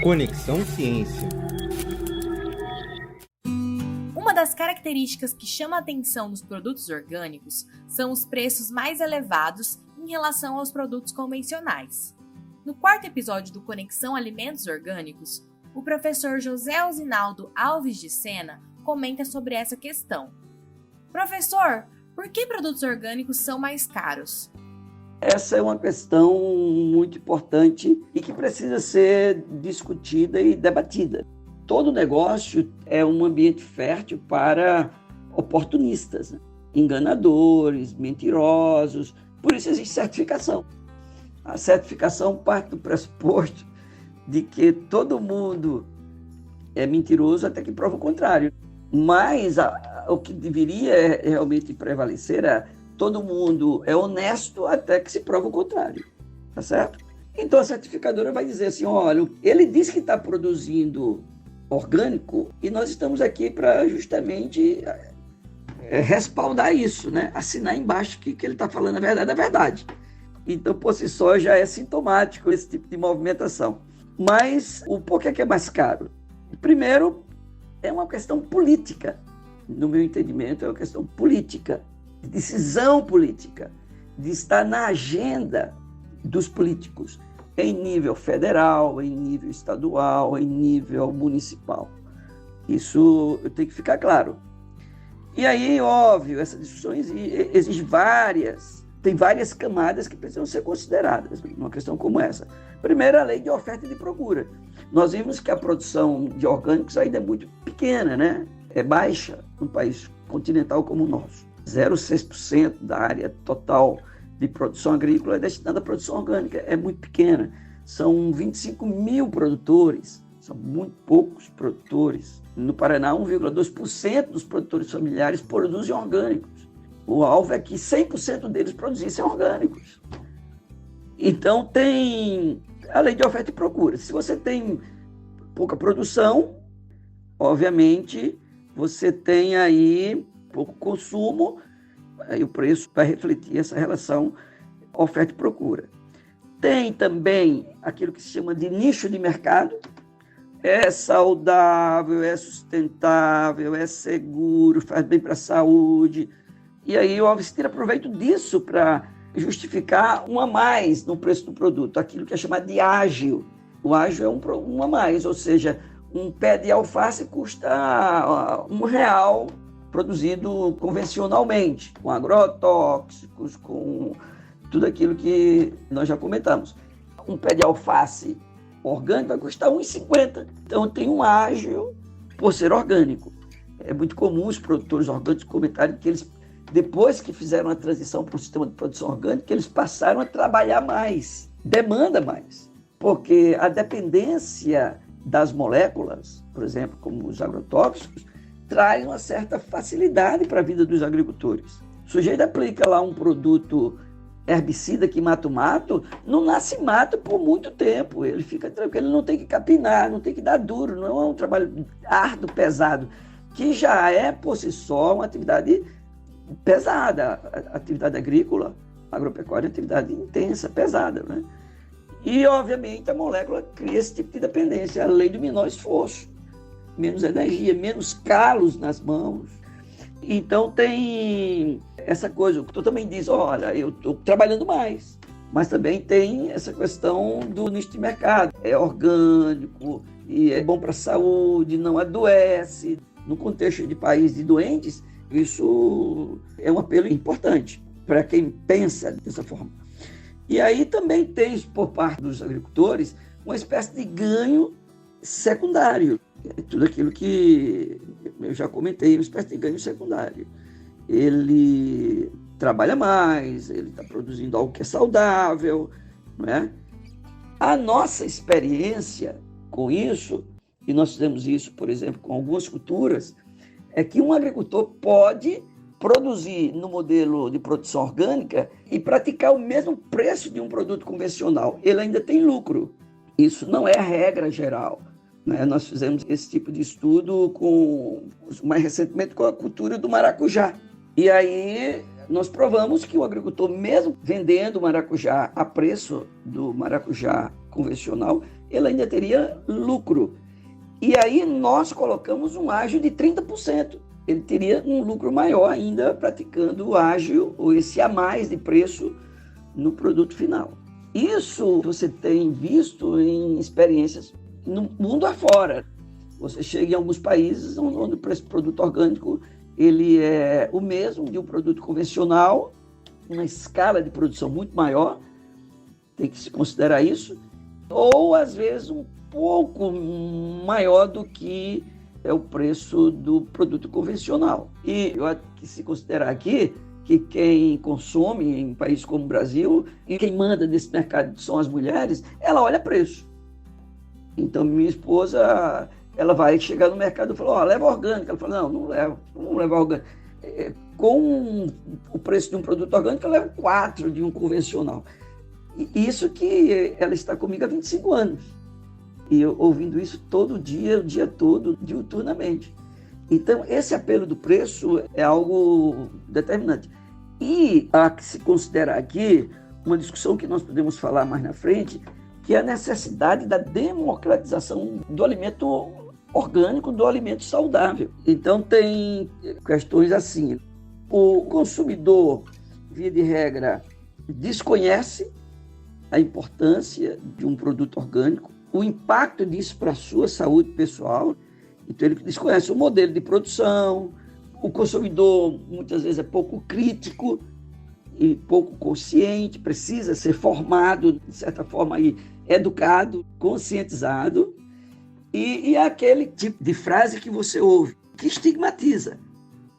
Conexão Ciência. Uma das características que chama a atenção nos produtos orgânicos são os preços mais elevados em relação aos produtos convencionais. No quarto episódio do Conexão Alimentos Orgânicos, o professor José Alzinaldo Alves de Sena comenta sobre essa questão. Professor, por que produtos orgânicos são mais caros? Essa é uma questão muito importante e que precisa ser discutida e debatida. Todo negócio é um ambiente fértil para oportunistas, né? Enganadores, mentirosos. Por isso existe certificação. A certificação parte do pressuposto de que todo mundo é mentiroso até que prova o contrário. Mas o que deveria realmente prevalecer é todo mundo é honesto até que se prova o contrário, tá certo? Então a certificadora vai dizer assim, olha, ele diz que está produzindo orgânico e nós estamos aqui para justamente respaldar isso, né? Assinar embaixo que ele está falando a verdade é verdade. Então, por si só, já é sintomático esse tipo de movimentação. Mas o porquê que é mais caro? Primeiro, é uma questão política. No meu entendimento, é uma questão política, de decisão política, de estar na agenda dos políticos, em nível federal, em nível estadual, em nível municipal. Isso tem que ficar claro. E aí, óbvio, essa discussão exige tem várias camadas que precisam ser consideradas numa questão como essa. Primeiro, a lei de oferta e de procura. Nós vimos que a produção de orgânicos ainda é muito pequena, né? É baixa num país continental como o nosso. 0,6% da área total de produção agrícola é destinada à produção orgânica. É muito pequena. São 25 mil produtores. São muito poucos produtores. No Paraná, 1,2% dos produtores familiares produzem orgânicos. O alvo é que 100% deles produzissem orgânicos. Então, tem a lei de oferta e procura. Se você tem pouca produção, obviamente, você tem aí pouco consumo, aí o preço vai refletir essa relação oferta e procura. Tem também aquilo que se chama de nicho de mercado. É saudável, é sustentável, é seguro, faz bem para a saúde. E aí, óbvio, se tira proveito disso para justificar um a mais no preço do produto, aquilo que é chamado de ágil. O ágil é um a mais, ou seja, um pé de alface custa R$1 produzido convencionalmente, com agrotóxicos, com tudo aquilo que nós já comentamos. Um pé de alface orgânico vai custar R$1,50. Então tem um ágil por ser orgânico. É muito comum os produtores orgânicos comentarem que eles, depois que fizeram a transição para o sistema de produção orgânica, eles passaram a trabalhar mais, demanda mais, porque a dependência das moléculas, por exemplo, como os agrotóxicos, traz uma certa facilidade para a vida dos agricultores. O sujeito aplica lá um produto herbicida que mata o mato, não nasce mato por muito tempo, ele fica tranquilo, ele não tem que capinar, não tem que dar duro, não é um trabalho árduo, pesado, que já é por si só uma atividade pesada. A atividade agrícola, agropecuária, é uma atividade intensa, pesada, né? E, obviamente, a molécula cria esse tipo de dependência, a lei do menor esforço, menos energia, menos calos nas mãos. Então, tem essa coisa. O doutor também diz, olha, eu estou trabalhando mais, mas também tem essa questão do nicho de mercado. É orgânico e é bom para a saúde, não adoece. No contexto de países de doentes, isso é um apelo importante para quem pensa dessa forma. E aí também tem, por parte dos agricultores, uma espécie de ganho secundário. É tudo aquilo que eu já comentei, uma espécie de ganho secundário. Ele trabalha mais, ele está produzindo algo que é saudável, não é? A nossa experiência com isso, e nós fizemos isso, por exemplo, com algumas culturas, é que um agricultor pode produzir no modelo de produção orgânica e praticar o mesmo preço de um produto convencional. Ele ainda tem lucro. Isso não é a regra geral, né? Nós fizemos esse tipo de estudo mais recentemente com a cultura do maracujá. E aí nós provamos que o agricultor, mesmo vendendo maracujá a preço do maracujá convencional, ele ainda teria lucro. E aí nós colocamos um ágio de 30%. Ele teria um lucro maior ainda praticando o ágio, ou esse a mais de preço no produto final. Isso você tem visto em experiências no mundo afora. Você chega em alguns países onde o preço do produto orgânico ele é o mesmo de um produto convencional, uma escala de produção muito maior, tem que se considerar isso, ou às vezes um pouco maior do que é o preço do produto convencional. E eu acho que se considerar aqui que quem consome em um país como o Brasil, e quem manda nesse mercado são as mulheres, ela olha preço. Então, minha esposa, ela vai chegar no mercado e fala, leva orgânico. Ela fala, não leva orgânico. Com o preço de um produto orgânico, eu levo 4 de um convencional. E isso que ela está comigo há 25 anos. E eu ouvindo isso todo dia, o dia todo, diuturnamente. Então, esse apelo do preço é algo determinante. E há que se considerar aqui uma discussão que nós podemos falar mais na frente, que é a necessidade da democratização do alimento orgânico, do alimento saudável. Então, tem questões assim. O consumidor, via de regra, desconhece a importância de um produto orgânico, o impacto disso para a sua saúde pessoal. Então, ele desconhece o modelo de produção, o consumidor muitas vezes é pouco crítico e pouco consciente, precisa ser formado, de certa forma, aí, educado, conscientizado. E é aquele tipo de frase que você ouve, que estigmatiza.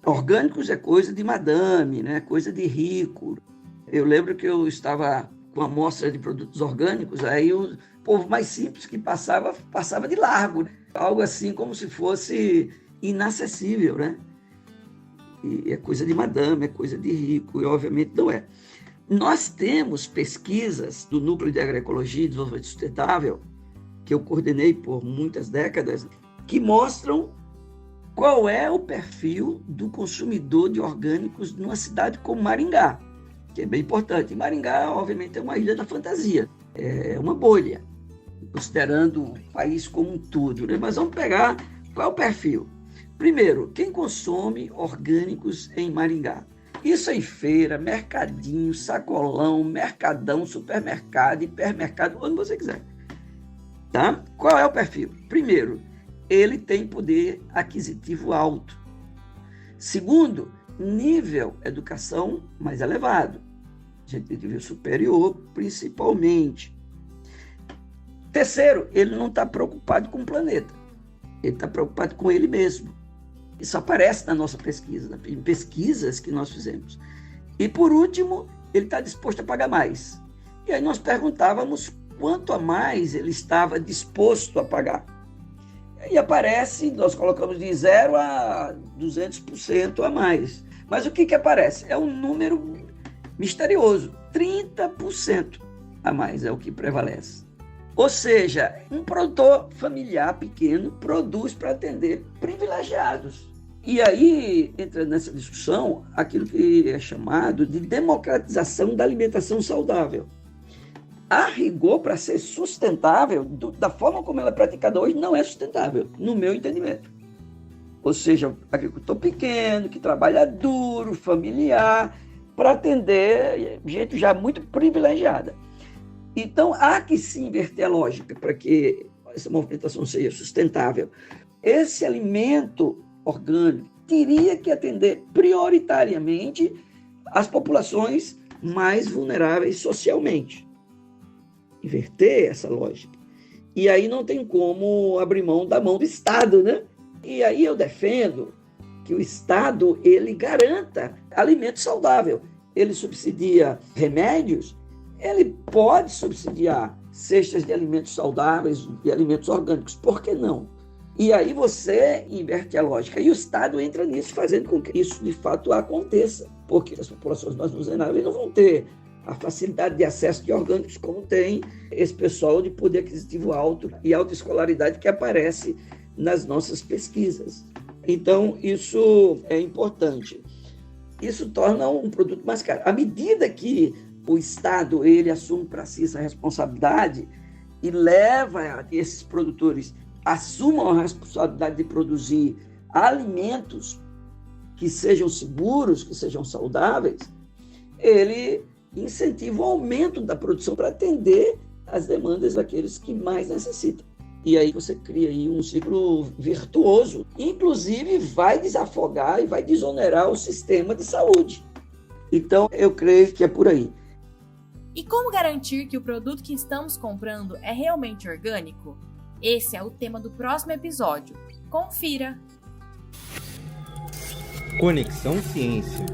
Orgânicos é coisa de madame, né? Coisa de rico. Eu lembro que eu estava com uma amostra de produtos orgânicos, aí o povo mais simples que passava de largo, né? Algo assim como se fosse inacessível, né? E é coisa de madame, é coisa de rico, e obviamente não é. Nós temos pesquisas do Núcleo de Agroecologia e Desenvolvimento Sustentável, que eu coordenei por muitas décadas, que mostram qual é o perfil do consumidor de orgânicos numa cidade como Maringá, que é bem importante. Maringá, obviamente, é uma ilha da fantasia, é uma bolha, considerando o país como um todo, né? Mas vamos pegar qual é o perfil. Primeiro, quem consome orgânicos em Maringá? Isso em feira, mercadinho, sacolão, mercadão, supermercado, hipermercado, onde você quiser. Tá? Qual é o perfil? Primeiro, ele tem poder aquisitivo alto. Segundo, nível educação mais elevado. A gente tem nível superior, principalmente. Terceiro, ele não está preocupado com o planeta. Ele está preocupado com ele mesmo. Isso aparece na nossa pesquisa, em pesquisas que nós fizemos. E, por último, ele está disposto a pagar mais. E aí nós perguntávamos quanto a mais ele estava disposto a pagar. E aparece, nós colocamos de 0 a 200% a mais. Mas o que aparece? É um número misterioso, 30% a mais é o que prevalece. Ou seja, um produtor familiar pequeno produz para atender privilegiados. E aí entra nessa discussão aquilo que é chamado de democratização da alimentação saudável. A rigor, para ser sustentável, da forma como ela é praticada hoje, não é sustentável, no meu entendimento. Ou seja, agricultor pequeno, que trabalha duro, familiar, para atender gente já muito privilegiada. Então, há que se inverter a lógica para que essa movimentação seja sustentável. Esse alimento orgânico teria que atender prioritariamente as populações mais vulneráveis socialmente. Inverter essa lógica. E aí não tem como abrir mão da mão do Estado, né? E aí eu defendo que o Estado, ele garanta alimento saudável. Ele subsidia remédios, ele pode subsidiar cestas de alimentos saudáveis, de alimentos orgânicos, por que não? E aí você inverte a lógica, e o Estado entra nisso, fazendo com que isso de fato aconteça, porque as populações mais vulneráveis não vão ter a facilidade de acesso de orgânicos como tem esse pessoal de poder aquisitivo alto e alta escolaridade que aparece nas nossas pesquisas. Então, isso é importante. Isso torna um produto mais caro. À medida que o Estado ele assume para si essa responsabilidade e leva a que esses produtores assumam a responsabilidade de produzir alimentos que sejam seguros, que sejam saudáveis, ele incentiva o aumento da produção para atender às demandas daqueles que mais necessitam. E aí você cria aí um ciclo virtuoso, inclusive vai desafogar e vai desonerar o sistema de saúde. Então, eu creio que é por aí. E como garantir que o produto que estamos comprando é realmente orgânico? Esse é o tema do próximo episódio. Confira! Conexão Ciência.